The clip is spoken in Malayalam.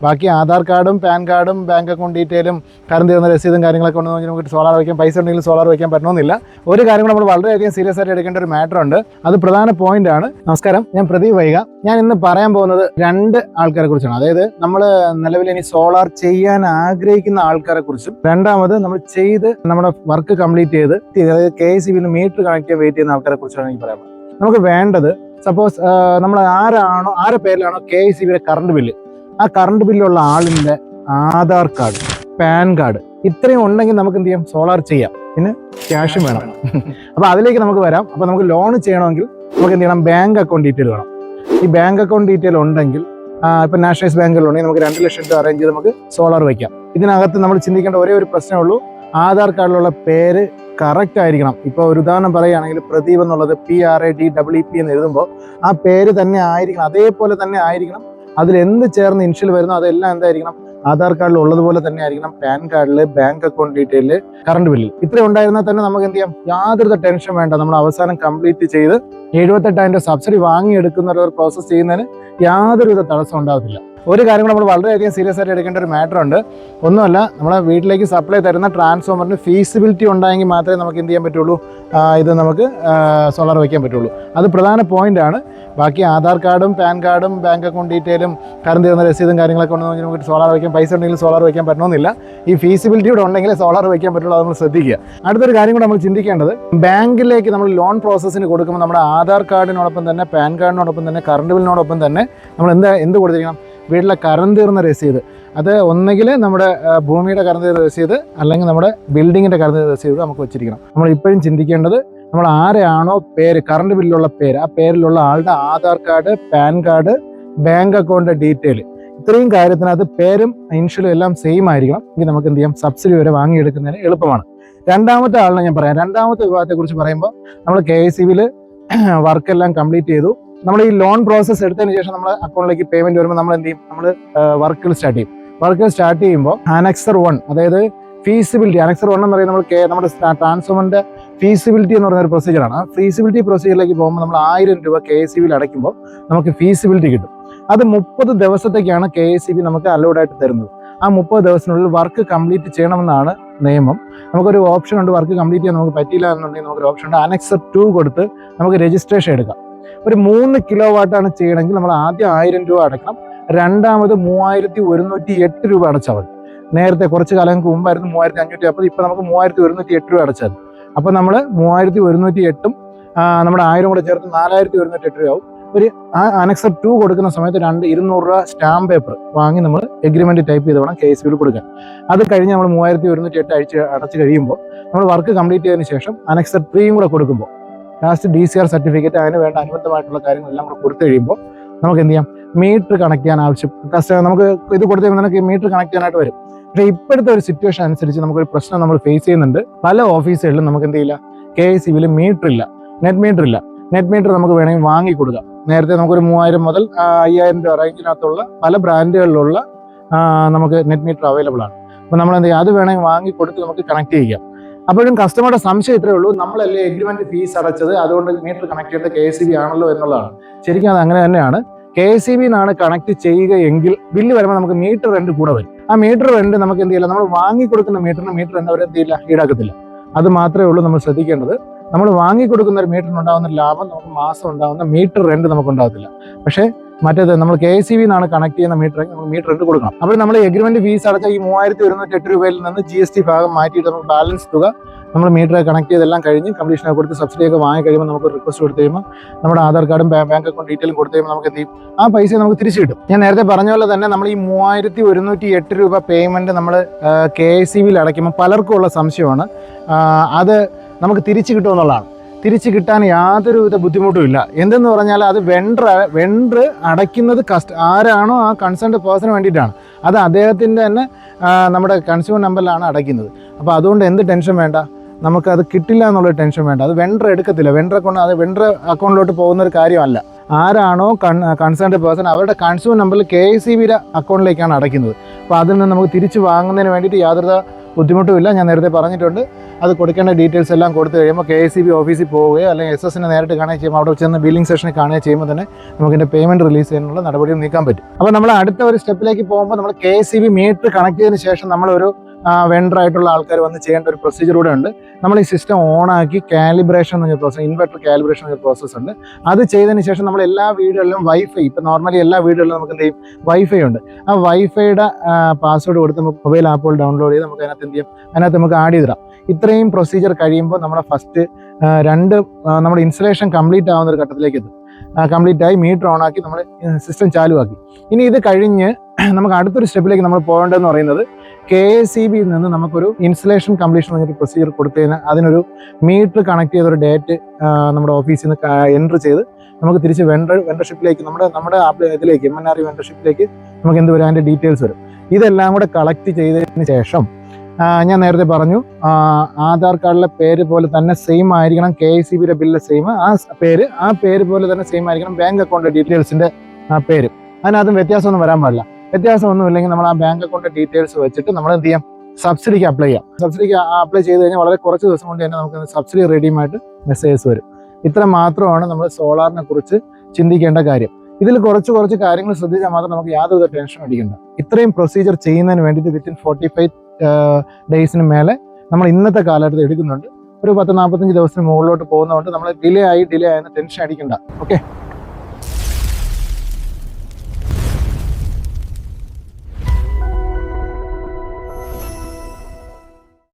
ബാക്കി ആധാർ കാർഡും പാൻ കാർഡും ബാങ്ക് അക്കൗണ്ട് ഡീറ്റെയിലും കറണ്ട് തീർന്ന രസീതും കാര്യങ്ങളൊക്കെ ഉണ്ടെന്ന് നമുക്ക് സോളാർ വയ്ക്കാം. പൈസ ഉണ്ടെങ്കിൽ സോളാർ വയ്ക്കാൻ പറ്റണമെന്നില്ല. ഒരു കാര്യം നമ്മൾ വളരെയധികം സീരിയസ് ആയിട്ട് എടുക്കേണ്ട ഒരു മാറ്റർ ഉണ്ട്. അത് പ്രധാന പോയിന്റ് ആണ്. നമസ്കാരം, ഞാൻ പ്രദീപ് വൈഗ. ഞാൻ ഇന്ന് പറയാൻ പോകുന്നത് രണ്ട് ആൾക്കാരെ കുറിച്ചാണ്. അതായത് നമ്മൾ നിലവിൽ ഇനി സോളാർ ചെയ്യാൻ ആഗ്രഹിക്കുന്ന ആൾക്കാരെ കുറിച്ചും, രണ്ടാമത് നമ്മൾ ചെയ്ത് നമ്മുടെ വർക്ക് കംപ്ലീറ്റ് ചെയ്ത് അതായത് KEC മീറ്റർ കണക്ട് ചെയ്യാൻ വെയിറ്റ് ചെയ്യുന്ന ആൾക്കാരെ കുറിച്ചാണ് എനിക്ക് പറയാൻ. നമുക്ക് വേണ്ടത് സപ്പോസ് നമ്മൾ ആരുടെ പേരിലാണോ KEC കറണ്ട് ബില്ല്, ആ കറണ്ട് ബില്ലുള്ള ആളിൻ്റെ ആധാർ കാർഡ്, പാൻ കാർഡ് ഇത്രയും ഉണ്ടെങ്കിൽ നമുക്ക് എന്ത് ചെയ്യാം, സോളാർ ചെയ്യാം. പിന്നെ ക്യാഷും വേണം. അപ്പോൾ അതിലേക്ക് നമുക്ക് വരാം. അപ്പോൾ നമുക്ക് ലോൺ ചെയ്യണമെങ്കിൽ നമുക്ക് എന്ത് ചെയ്യണം, ബാങ്ക് അക്കൗണ്ട് ഡീറ്റെയിൽ വേണം. ഈ ബാങ്ക് അക്കൗണ്ട് ഡീറ്റെയിൽ ഉണ്ടെങ്കിൽ ഇപ്പം നാഷണലൈസ് ബാങ്കുകളുണ്ടെങ്കിൽ നമുക്ക് 2 ലക്ഷം രൂപ അറേഞ്ച് ചെയ്ത് നമുക്ക് സോളാർ വയ്ക്കാം. ഇതിനകത്ത് നമ്മൾ ചിന്തിക്കേണ്ട ഒരേ ഒരു പ്രശ്നമേ ഉള്ളൂ, ആധാർ കാർഡിലുള്ള പേര് കറക്റ്റ് ആയിരിക്കണം. ഇപ്പോൾ ഒരു ഉദാഹരണം പറയുകയാണെങ്കിൽ പ്രദീപ് എന്നുള്ളത് PRADEEP എന്ന് എഴുതുമ്പോൾ ആ പേര് തന്നെ ആയിരിക്കണം, അതേപോലെ തന്നെ ആയിരിക്കണം. അതിലെന്ത് ചേർന്ന് ഇനിഷ്യൽ വരുന്നോ അതെല്ലാം എന്തായിരിക്കണം, ആധാർ കാർഡിൽ ഉള്ളതുപോലെ തന്നെ ആയിരിക്കണം. പാൻ കാർഡിൽ, ബാങ്ക് അക്കൗണ്ട് ഡീറ്റെയില്, കറണ്ട് ബില്ലിൽ ഇത്രയും ഉണ്ടായിരുന്നാൽ തന്നെ നമുക്ക് എന്ത് ചെയ്യാം, യാതൊരു ടെൻഷൻ വേണ്ട. നമ്മൾ അവസാനം കംപ്ലീറ്റ് ചെയ്ത് 78,000 സബ്സിഡി വാങ്ങിയെടുക്കുന്ന ഒരു പ്രോസസ്സ് ചെയ്യുന്നതിന് യാതൊരുവിധ തടസ്സം ഉണ്ടാകത്തില്ല. ഒരു കാര്യം നമ്മൾ വളരെയധികം സീരിയസ് ആയിട്ട് എടുക്കേണ്ട ഒരു മാറ്റർ ഉണ്ട്. ഒന്നുമല്ല, നമ്മളെ വീട്ടിലേക്ക് സപ്ലൈ തരുന്ന ട്രാൻസ്ഫോമറിന് ഫീസിബിലിറ്റി ഉണ്ടായെങ്കിൽ മാത്രമേ നമുക്ക് എന്ത് ചെയ്യാൻ പറ്റുള്ളൂ, ഇത് നമുക്ക് സോളാർ വയ്ക്കാൻ പറ്റുള്ളൂ. അത് പ്രധാന പോയിന്റ് ആണ്. ബാക്കി ആധാർ കാർഡും പാൻ കാർഡും ബാങ്ക് അക്കൗണ്ട് ഡീറ്റെയിലും കറണ്ട് തീർന്ന രസീതും കാര്യങ്ങളൊക്കെ ഉണ്ടെന്ന് നമുക്ക് സോളാർ വയ്ക്കാൻ, പൈസ ഉണ്ടെങ്കിൽ സോളാർ വയ്ക്കാൻ പറ്റണമെന്നില്ല. ഈ ഫീസിബിലിറ്റി കൂടെ ഉണ്ടെങ്കിൽ സോളാർ വയ്ക്കാൻ പറ്റുള്ളൂ. അത് നമ്മൾ ശ്രദ്ധിക്കുക. അടുത്തൊരു കാര്യം കൂടെ നമ്മൾ ചിന്തിക്കേണ്ടത്, ബാങ്കിലേക്ക് നമ്മൾ ലോൺ പ്രോസസ്സിന് കൊടുക്കുമ്പോൾ നമ്മുടെ ആധാർ കാർഡിനോടൊപ്പം തന്നെ, പാൻ കാർഡിനോടൊപ്പം തന്നെ, കറണ്ട് ബില്ലിനോടൊപ്പം തന്നെ നമ്മൾ എന്ത് കൊടുത്തിരിക്കണം, വീട്ടിലെ കറണ്ട് തീർന്ന രസീത്. അത് ഒന്നുകിൽ നമ്മുടെ ഭൂമിയുടെ കറണ്ട് തീർന്ന രസീത്, അല്ലെങ്കിൽ നമ്മുടെ ബിൽഡിങ്ങിൻ്റെ കറണ്ട് തീർന്ന രസീത് നമുക്ക് വെച്ചിരിക്കണം. നമ്മൾ ഇപ്പോഴും ചിന്തിക്കേണ്ടത്, നമ്മൾ ആരെയാണോ പേര്, കറണ്ട് ബില്ലുള്ള പേര്, ആ പേരിലുള്ള ആളുടെ Aadhaar card, pan card, bank account detail, ഇത്രയും കാര്യത്തിനകത്ത് പേരും ഇൻഷ്യലും എല്ലാം സെയിം ആയിരിക്കണം. എങ്കിൽ നമുക്ക് എന്ത് ചെയ്യാം, സബ്സിഡി വരെ വാങ്ങിയെടുക്കുന്നതിന് എളുപ്പമാണ്. രണ്ടാമത്തെ ആളിനെ ഞാൻ പറയാം. രണ്ടാമത്തെ വിഭാഗത്തെക്കുറിച്ച് പറയുമ്പോൾ, നമ്മൾ KEC വർക്കെല്ലാം കംപ്ലീറ്റ് ചെയ്തു. നമ്മൾ ഈ ലോൺ പ്രോസസ്സ് എടുത്തതിന് ശേഷം നമ്മൾ അക്കൗണ്ടിലേക്ക് പേയ്മെന്റ് വരുമ്പോൾ നമ്മൾ എന്ത് ചെയ്യും, നമ്മൾ വർക്കുകൾ സ്റ്റാർട്ട് ചെയ്യും. വർക്കുകൾ സ്റ്റാർട്ട് ചെയ്യുമ്പോൾ Annexure 1, അതായത് ഫീസിബിലിറ്റി, Annexure 1 എന്ന് പറയുന്നത് നമ്മുടെ ട്രാൻസ്ഫോമറിന്റെ ഫീസിബിലിറ്റി എന്ന് പറയുന്ന ഒരു പ്രൊസീജിയറാണ്. ആ ഫീസിബിലിറ്റി പ്രൊസീജിയറിലേക്ക് പോകുമ്പോൾ നമ്മൾ 1000 രൂപ KEC അടയ്ക്കുമ്പോൾ നമുക്ക് ഫീസിബിലിറ്റി കിട്ടും. അത് 30 ദിവസത്തേക്കാണ് KEC നമുക്ക് അലൗഡ് ആയിട്ട് തരുന്നത്. ആ 30 ദിവസത്തിനുള്ളിൽ വർക്ക് കംപ്ലീറ്റ് ചെയ്യണമെന്നാണ് നിയമം. നമുക്കൊരു ഓപ്ഷൻ ഉണ്ട്, വർക്ക് കംപ്ലീറ്റ് ചെയ്യാൻ നമുക്ക് പറ്റില്ല എന്നുണ്ടെങ്കിൽ നമുക്കൊരു ഓപ്ഷൻ ഉണ്ട്, Annexure 2 കൊടുത്ത് നമുക്ക് രജിസ്ട്രേഷൻ എടുക്കാം. ഒരു 3 കിലോവാട്ടാണ് ചെയ്യണമെങ്കിൽ നമ്മൾ ആദ്യം 1000 രൂപ അടയ്ക്കണം. രണ്ടാമത് 3108 രൂപ അടച്ചാൽ മതി. നേരത്തെ കുറച്ച് കാലങ്ങൾക്ക് മുമ്പായിരുന്നു 3500, അപ്പോൾ ഇപ്പോൾ നമുക്ക് 3108 രൂപ അടച്ചാൽ മതി. അപ്പോൾ നമ്മൾ 3108ഉം നമ്മുടെ 1000 കൂടെ ചേർത്ത് 4108 രൂപയാവും. ഒരു Annexure 2 കൊടുക്കുന്ന സമയത്ത് 200 രൂപ സ്റ്റാമ്പ് പേപ്പർ വാങ്ങി നമ്മൾ എഗ്രിമെന്റ് ടൈപ്പ് ചെയ്ത് വേണം KEC കൊടുക്കാൻ. അത് കഴിഞ്ഞ് നമ്മൾ 3108 അടച്ച് കഴിയുമ്പോൾ, നമ്മൾ വർക്ക് കംപ്ലീറ്റ് ചെയ്തതിന് ശേഷം Annexure 3 കൂടെ കൊടുക്കുമ്പോൾ, ലാസ്റ്റ് DCR സർട്ടിഫിക്കറ്റ്, അതിന് വേണ്ട അനുബന്ധമായിട്ടുള്ള കാര്യങ്ങളെല്ലാം കൂടെ കൊടുത്തു കഴിയുമ്പോൾ നമുക്ക് എന്ത് ചെയ്യാം, മീറ്റർ കണക്ട് ചെയ്യാൻ ആവശ്യം നമുക്ക് ഇത് കൊടുത്തു കഴിയുമ്പോൾ നമുക്ക് മീറ്റർ കണക്ട് ചെയ്യാനായിട്ട് വരും. പക്ഷേ ഇപ്പോഴത്തെ ഒരു സിറ്റുവേഷൻ അനുസരിച്ച് നമുക്കൊരു പ്രശ്നം നമ്മൾ ഫേസ് ചെയ്യുന്നുണ്ട്. പല ഓഫീസുകളിലും നമുക്ക് എന്ത് ചെയ്യില്ല, KEC മീറ്റർ ഇല്ല, നെറ്റ് മീറ്റർ ഇല്ല. നെറ്റ് മീറ്റർ നമുക്ക് വേണമെങ്കിൽ വാങ്ങി കൊടുക്കാം. നേരത്തെ നമുക്കൊരു 3000 മുതൽ 5000 രൂപ റേഞ്ചിനകത്തുള്ള പല ബ്രാൻഡുകളിലുള്ള നമുക്ക് നെറ്റ് മീറ്റർ അവൈലബിൾ ആണ്. അപ്പോൾ നമ്മൾ എന്ത് ചെയ്യുക, അത് വേണമെങ്കിൽ വാങ്ങി കൊടുത്ത് നമുക്ക് കണക്ട് ചെയ്യാം. അപ്പോഴും കസ്റ്റമറുടെ സംശയം ഇത്രയേ ഉള്ളൂ, നമ്മളല്ലേ എഗ്രിമെന്റ് ഫീസ് അടച്ചത്, അതുകൊണ്ട് മീറ്റർ കണക്ട് ചെയ്തത് KEC ആണല്ലോ എന്നുള്ളതാണ്. ശരിക്കും അത് അങ്ങനെ തന്നെയാണ്. KEC കണക്ട് ചെയ്യുക എങ്കിൽ ബില്ല് വരുമ്പോൾ നമുക്ക് മീറ്റർ റെന്റ് കൂടെ വരും. ആ മീറ്റർ റെന്റ് നമുക്ക് എന്ത് ചെയ്യില്ല, നമ്മൾ വാങ്ങി കൊടുക്കുന്ന മീറ്ററിന് മീറ്റർ റെന്റ് അവർ എന്ത് ചെയ്യില്ല, ഈടാക്കത്തില്ല. അത് മാത്രമേ ഉള്ളൂ നമ്മൾ ശ്രദ്ധിക്കേണ്ടത്. നമ്മൾ വാങ്ങി കൊടുക്കുന്ന ഒരു മീറ്ററിന് ഉണ്ടാകുന്ന ലാഭം നമുക്ക് മാസം ഉണ്ടാകുന്ന മീറ്റർ റെന്റ് നമുക്ക് ഉണ്ടാകത്തില്ല. പക്ഷേ മറ്റേത് നമ്മൾ KEC കണക്ട് ചെയ്യുന്ന മീറ്ററിന് നമുക്ക് മീറ്റർ റെന്റ് കൊടുക്കണം. അപ്പോൾ നമ്മൾ എഗ്രിമെന്റ് ഫീസ് അടച്ച ഈ 3108 രൂപയിൽ നിന്ന് GST ഭാഗം മാറ്റിയിട്ട് നമുക്ക് ബാലൻസ് തുക നമ്മൾ മീറ്റർ കണക്ട് ചെയ്തെല്ലാം കഴിഞ്ഞ് കംപ്ലീഷനൊക്കെ കൊടുത്ത് സബ്സിഡിയൊക്കെ വാങ്ങി കഴിയുമ്പോൾ നമുക്ക് റിക്വസ്റ്റ് കൊടുത്തു കഴിയുമ്പോൾ നമ്മുടെ ആധാർ കാർഡും ബാങ്ക് അക്കൗണ്ട് ഡീറ്റെയിലും കൊടുത്തു കഴിയുമ്പോൾ നമുക്ക് എന്ത് ചെയ്യും, ആ പൈസ നമുക്ക് തിരിച്ചു കിട്ടും. ഞാൻ നേരത്തെ പറഞ്ഞ പോലെ തന്നെ നമ്മൾ ഈ 3108 രൂപ പേയ്മെന്റ് നമ്മൾ KEC അടയ്ക്കുമ്പോൾ പലർക്കും ഉള്ള സംശയമാണ്, അത് നമുക്ക് തിരിച്ചു കിട്ടുമെന്നുള്ളതാണ്. തിരിച്ചു കിട്ടാൻ യാതൊരുവിധ ബുദ്ധിമുട്ടും ഇല്ല. എന്തെന്ന് പറഞ്ഞാൽ അത് വെണ്ടർ അടയ്ക്കുന്നത് ആരാണോ ആ കൺസേൺഡ് പേഴ്സണ് വേണ്ടിയിട്ടാണ്. അത് അദ്ദേഹത്തിൻ്റെ തന്നെ നമ്മുടെ കൺസ്യൂമർ നമ്പറിലാണ് അടയ്ക്കുന്നത്. അപ്പോൾ അതുകൊണ്ട് എന്ത് ടെൻഷൻ വേണ്ട, നമുക്കത് കിട്ടില്ല എന്നുള്ള ടെൻഷൻ വേണ്ട. അത് വെണ്ടർ എടുക്കത്തില്ല. വെണ്ടർ അക്കൗണ്ടിലോട്ട് പോകുന്ന ഒരു കാര്യമല്ല. ആരാണോ കൺസേൺഡ് പേഴ്സൺ അവരുടെ കൺസ്യൂമർ നമ്പറിൽ KEC അക്കൗണ്ടിലേക്കാണ് അടയ്ക്കുന്നത്. അപ്പോൾ അതിൽ നിന്ന് നമുക്ക് തിരിച്ച് വാങ്ങുന്നതിന് വേണ്ടിയിട്ട് യാതൊരു ബുദ്ധിമുട്ടുമില്ല. ഞാൻ നേരത്തെ പറഞ്ഞിട്ടുണ്ട്. അത് കൊടുക്കേണ്ട ഡീറ്റെയിൽസ് എല്ലാം കൊടുത്തു കഴിയുമ്പോൾ KSEB ഓഫീസിൽ പോവുകയോ അല്ലെങ്കിൽ SS-നെ നേരിട്ട് കാണുകയോ ചെയ്യുമ്പോൾ അവിടെ ചെന്ന് ബില്ലിംഗ് സെഷനിൽ കാണുകയോ ചെയ്യുമ്പോൾ തന്നെ നമുക്കിൻ്റെ പേയ്മെൻറ്റ് റിലീസ് ചെയ്യാനുള്ള നടപടികൾ നീക്കാൻ പറ്റും. അപ്പോൾ നമ്മൾ അടുത്ത ഒരു സ്റ്റെപ്പിലേക്ക് പോകുമ്പോൾ നമ്മൾ KSEB മീറ്റർ കണക്ട് ചെയ്തതിന് ശേഷം നമ്മളൊരു വെണ്ടറായിട്ടുള്ള ആൾക്കാർ വന്ന് ചെയ്യേണ്ട ഒരു പ്രൊസീജിയർ കൂടെ ഉണ്ട്. നമ്മൾ ഈ സിസ്റ്റം ഓണാക്കി കാലിബ്രേഷൻ എന്നൊരു പ്രോസസ്, ഇൻവെർട്ടർ കാലിബ്രേഷൻ എന്നൊരു പ്രോസസ്സ് ഉണ്ട്. അത് ചെയ്തതിന് ശേഷം നമ്മൾ എല്ലാ വീടുകളിലും വൈഫൈ, ഇപ്പം നോർമലി എല്ലാ വീടുകളിലും നമുക്ക് എന്ത് ചെയ്യും, വൈഫൈ ഉണ്ട്. ആ വൈഫൈയുടെ പാസ്വേഡ് കൊടുത്ത് നമുക്ക് മൊബൈൽ ആപ്പുകൾ ഡൗൺലോഡ് ചെയ്ത് നമുക്ക് അതിനകത്ത് എന്ത് ചെയ്യും, അതിനകത്ത് നമുക്ക് ആഡ് ചെയ്തിടാം. ഇത്രയും പ്രൊസീജിയർ കഴിയുമ്പോൾ നമ്മുടെ ഫസ്റ്റ് നമ്മുടെ ഇൻസ്റ്റലേഷൻ കംപ്ലീറ്റ് ആവുന്ന ഒരു ഘട്ടത്തിലേക്ക് എത്തും. കംപ്ലീറ്റ് ആയി മീറ്റർ ഓണാക്കി നമ്മൾ സിസ്റ്റം ചാലുവാക്കി. ഇനി ഇത് കഴിഞ്ഞ് നമുക്ക് അടുത്തൊരു സ്റ്റെപ്പിലേക്ക് നമ്മൾ പോകേണ്ടതെന്ന് പറയുന്നത് KSEBയിൽ നിന്ന് നമുക്കൊരു ഇൻസ്റ്റലേഷൻ കംപ്ലീഷൻ എന്നൊരു പ്രൊസീജിയർ കൊടുത്തതിന് അതിനൊരു മീറ്റർ കണക്ട് ചെയ്തൊരു ഡേറ്റ് നമ്മുടെ ഓഫീസിൽ നിന്ന് എൻറ്റർ ചെയ്ത് നമുക്ക് തിരിച്ച് വെണ്ടർഷിപ്പിലേക്ക് നമ്മുടെ ഇതിലേക്ക് MNRE വെണ്ടർഷിപ്പിലേക്ക് നമുക്ക് എന്ത് വരും, അതിൻ്റെ ഡീറ്റെയിൽസ് വരും. ഇതെല്ലാം കൂടെ കളക്ട് ചെയ്തതിന് ശേഷം ഞാൻ നേരത്തെ പറഞ്ഞു ആധാർ കാർഡിലെ പേര് പോലെ തന്നെ സെയിം ആയിരിക്കണം KSEBയുടെ ബില്ല് സെയിം, ആ പേര് പോലെ തന്നെ സെയിം ആയിരിക്കണം ബാങ്ക് അക്കൗണ്ട് ഡീറ്റെയിൽസിൻ്റെ പേര്. അതിനകത്തും വ്യത്യാസമൊന്നും വരാൻ പാടില്ല. വ്യത്യാസമൊന്നും ഇല്ലെങ്കിൽ നമ്മൾ ആ ബാങ്ക് അക്കൗണ്ട് ഡീറ്റെയിൽസ് വെച്ചിട്ട് നമ്മൾ എന്ത് ചെയ്യാം, സബ്സിഡിക്ക് അപ്ലൈ ചെയ്യാം. സബ്സിഡിക്ക് അപ്ലൈ ചെയ്ത് കഴിഞ്ഞാൽ വളരെ കുറച്ച് ദിവസം കൊണ്ട് തന്നെ നമുക്ക് സബ്സിഡി റെഡിയുമായിട്ട് മെസ്സേജസ് വരും. ഇത്ര മാത്രമാണ് നമ്മൾ സോളാറിനെ കുറിച്ച് ചിന്തിക്കേണ്ട കാര്യം. ഇതിൽ കുറച്ച് കാര്യങ്ങൾ ശ്രദ്ധിച്ചാൽ മാത്രം നമുക്ക് യാതൊരു ടെൻഷൻ അടിക്കണ്ട. ഇത്രയും പ്രൊസീജിയർ ചെയ്യുന്നതിന് വേണ്ടിയിട്ട് വിത്തിൻ 45 ഡേയ്സിന് മേലെ നമ്മൾ ഇന്നത്തെ കാലഘട്ടത്തിൽ എടുക്കുന്നുണ്ട്. ഒരു 10-45 ദിവസത്തിന് മുകളിലോട്ട് പോകുന്നതുകൊണ്ട് നമ്മൾ ഡിലേ ആയെന്ന് ടെൻഷൻ അടിക്കണ്ട. ഓക്കെ.